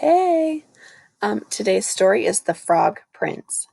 Hey, today's story is The Frog Prince.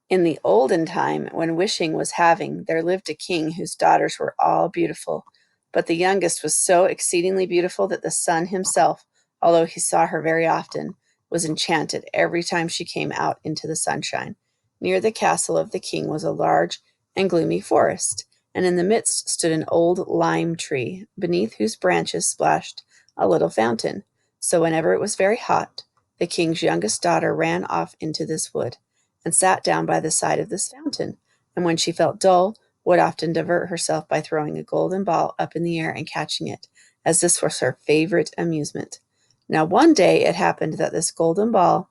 In the olden time, when wishing was having, there lived a king whose daughters were all beautiful. But the youngest was so exceedingly beautiful that the sun himself, although he saw her very often, was enchanted every time she came out into the sunshine. Near the castle of the king was a large and gloomy forest, and in the midst stood an old lime tree, beneath whose branches splashed a little fountain. So whenever it was very hot, the king's youngest daughter ran off into this wood and sat down by the side of this fountain, and when she felt dull, would often divert herself by throwing a golden ball up in the air and catching it, as this was her favorite amusement. Now one day it happened that this golden ball,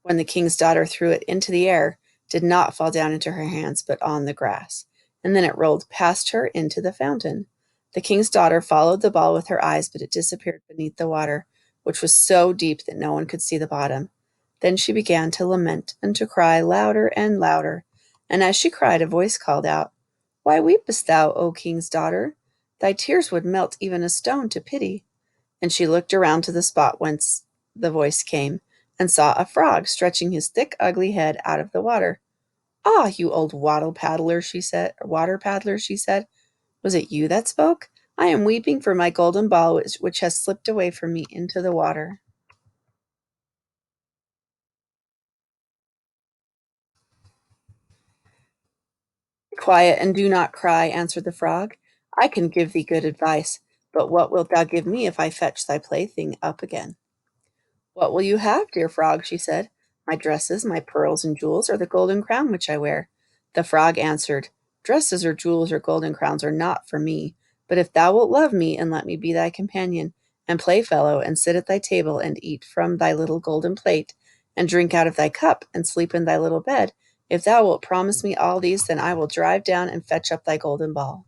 when the king's daughter threw it into the air, did not fall down into her hands, but on the grass, and then it rolled past her into the fountain. The king's daughter followed the ball with her eyes, but it disappeared beneath the water, which was so deep that no one could see the bottom. Then she began to lament and to cry louder and louder, and as she cried, a voice called out, "Why weepest thou, O king's daughter? Thy tears would melt even a stone to pity." And she looked around to the spot whence the voice came, and saw a frog stretching his thick, ugly head out of the water. "Ah, you old water paddler," she said, "was it you that spoke? I am weeping for my golden ball which has slipped away from me into the water." "Be quiet and do not cry," answered the frog. "I can give thee good advice, but what wilt thou give me if I fetch thy plaything up again?" "What will you have, dear frog?" she said. "My dresses, my pearls and jewels, or the golden crown which I wear?" The frog answered, "Dresses or jewels or golden crowns are not for me, but if thou wilt love me and let me be thy companion and playfellow and sit at thy table and eat from thy little golden plate and drink out of thy cup and sleep in thy little bed, if thou wilt promise me all these, then I will drive down and fetch up thy golden ball."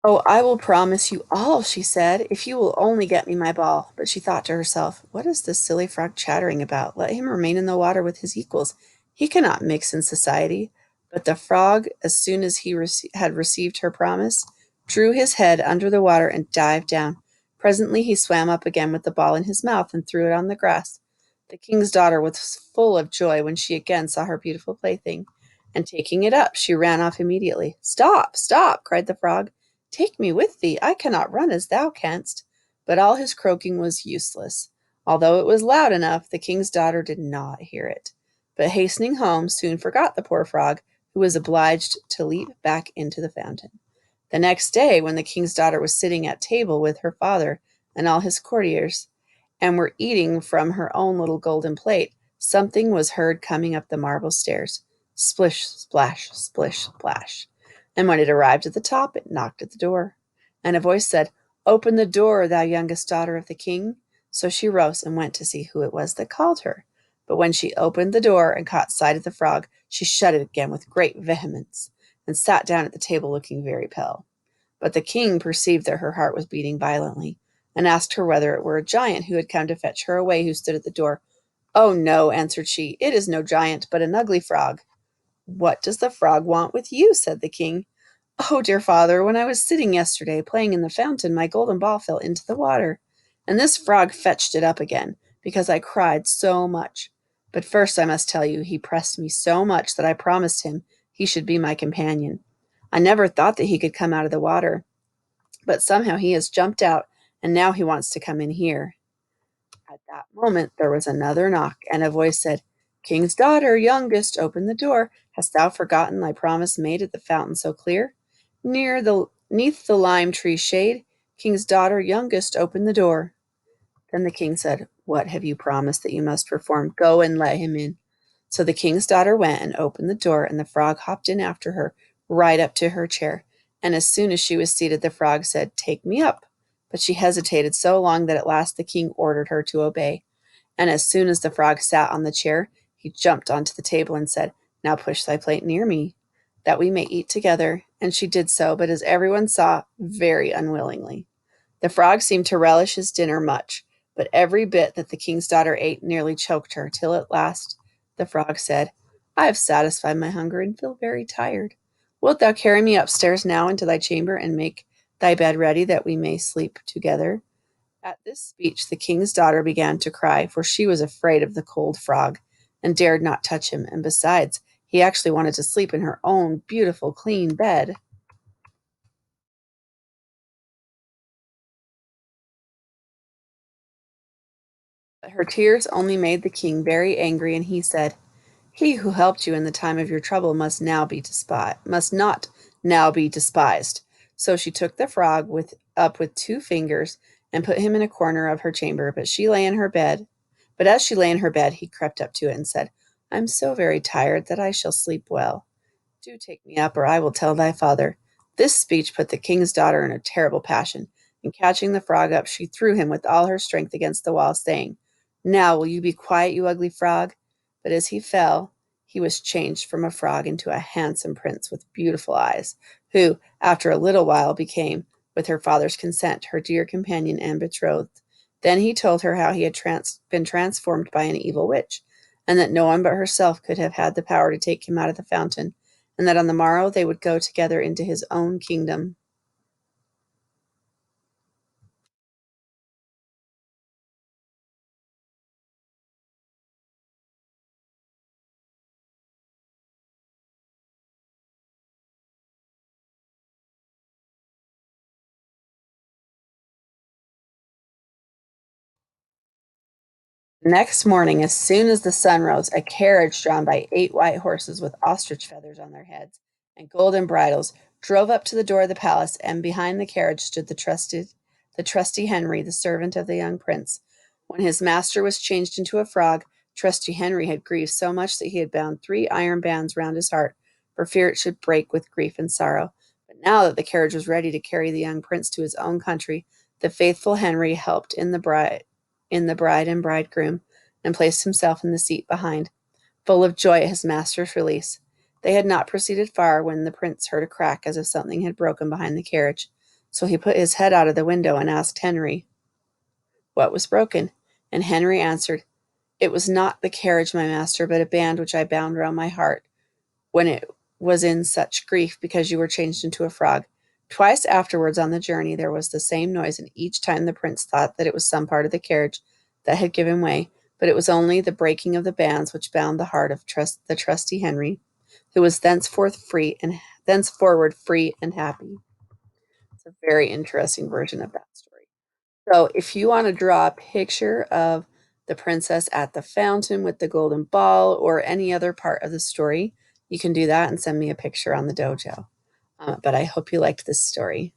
"Oh, I will promise you all," she said, "if you will only get me my ball." But she thought to herself, "What is this silly frog chattering about? Let him remain in the water with his equals. He cannot mix in society." But the frog, as soon as he had received her promise, drew his head under the water and dived down. Presently he swam up again with the ball in his mouth and threw it on the grass. The king's daughter was full of joy when she again saw her beautiful plaything, and taking it up, she ran off immediately. "Stop, stop!" cried the frog. "Take me with thee. I cannot run as thou canst." But all his croaking was useless. Although it was loud enough, the king's daughter did not hear it, but hastening home, soon forgot the poor frog, who was obliged to leap back into the fountain. The next day, when the king's daughter was sitting at table with her father and all his courtiers, and were eating from her own little golden plate, something was heard coming up the marble stairs. Splish, splash, splish, splash. And when it arrived at the top, it knocked at the door. And a voice said, "Open the door, thou youngest daughter of the king." So she rose and went to see who it was that called her. But when she opened the door and caught sight of the frog, she shut it again with great vehemence, and sat down at the table looking very pale. But the king perceived that her heart was beating violently, and asked her whether it were a giant who had come to fetch her away, who stood at the door. "Oh, no," answered she, "it is no giant, but an ugly frog." "What does the frog want with you?" said the king. "Oh, dear father, when I was sitting yesterday playing in the fountain, my golden ball fell into the water, and this frog fetched it up again, because I cried so much. But first I must tell you, he pressed me so much that I promised him he should be my companion. I never thought that he could come out of the water, but somehow he has jumped out, and now he wants to come in here." At that moment there was another knock, and a voice said, "King's daughter, youngest, open the door. Hast thou forgotten thy promise made at the fountain so clear? Neath the lime tree shade, king's daughter, youngest, open the door." Then the king said, "What have you promised that you must perform? Go and let him in." So the king's daughter went and opened the door, and the frog hopped in after her, right up to her chair. And as soon as she was seated, the frog said, "Take me up." But she hesitated so long that at last the king ordered her to obey. And as soon as the frog sat on the chair, he jumped onto the table and said, "Now push thy plate near me, that we may eat together." And she did so, but as everyone saw, very unwillingly. The frog seemed to relish his dinner much, but every bit that the king's daughter ate nearly choked her, till at last the frog said, "I have satisfied my hunger and feel very tired. Wilt thou carry me upstairs now into thy chamber and make thy bed ready that we may sleep together? At this speech, the king's daughter began to cry, for she was afraid of the cold frog and dared not touch him. And besides, he actually wanted to sleep in her own beautiful, clean bed. But her tears only made the king very angry, and he said, "He who helped you in the time of your trouble must not now be despised." So she took the frog with 2 fingers and put him in a corner of her chamber. But as she lay in her bed, he crept up to it and said, "I'm so very tired that I shall sleep well. Do take me up, or I will tell thy father." This speech put the king's daughter in a terrible passion, and catching the frog up, she threw him with all her strength against the wall, saying, "Now will you be quiet, you ugly frog?" But as he fell, he was changed from a frog into a handsome prince with beautiful eyes, who, after a little while, became, with her father's consent, her dear companion and betrothed. Then he told her how he had been transformed by an evil witch, and that no one but herself could have had the power to take him out of the fountain, and that on the morrow they would go together into his own kingdom. Next morning, as soon as the sun rose, a carriage drawn by 8 white horses with ostrich feathers on their heads and golden bridles drove up to the door of the palace, and behind the carriage stood the trusty Henry, the servant of the young prince. When his master was changed into a frog, trusty Henry had grieved so much that he had bound 3 iron bands round his heart, for fear it should break with grief and sorrow. But now that the carriage was ready to carry the young prince to his own country, the faithful Henry helped in the bride and bridegroom, and placed himself in the seat behind, full of joy at his master's release. They had not proceeded far when the prince heard a crack as if something had broken behind the carriage. So he put his head out of the window and asked Henry what was broken. And Henry answered, "It was not the carriage, my master, but a band which I bound round my heart when it was in such grief because you were changed into a frog." Twice afterwards on the journey there was the same noise, and each time the prince thought that it was some part of the carriage that had given way, but it was only the breaking of the bands which bound the heart of the trusty Henry, who was thenceforward free and happy. It's a very interesting version of that story. So if you want to draw a picture of the princess at the fountain with the golden ball or any other part of the story, you can do that and send me a picture on the dojo. But I hope you liked this story.